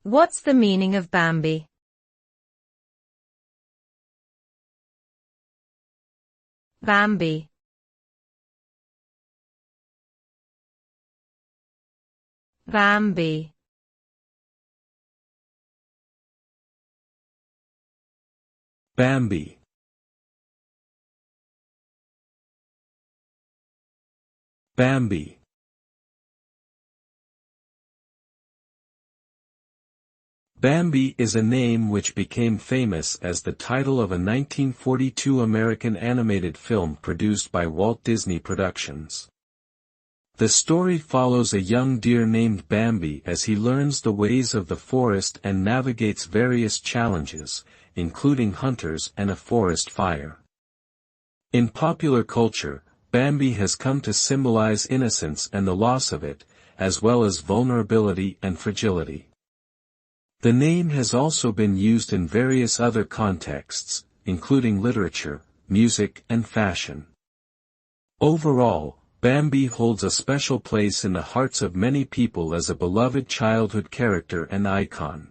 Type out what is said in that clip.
What's the meaning of Bambi? Bambi. Bambi. Bambi. Bambi. Bambi is a name which became famous as the title of a 1942 American animated film produced by Walt Disney Productions. The story follows a young deer named Bambi as he learns the ways of the forest and navigates various challenges, including hunters and a forest fire. In popular culture, Bambi has come to symbolize innocence and the loss of it, as well as vulnerability and fragility. The name has also been used in various other contexts, including literature, music and fashion. Overall, Bambi holds a special place in the hearts of many people as a beloved childhood character and icon.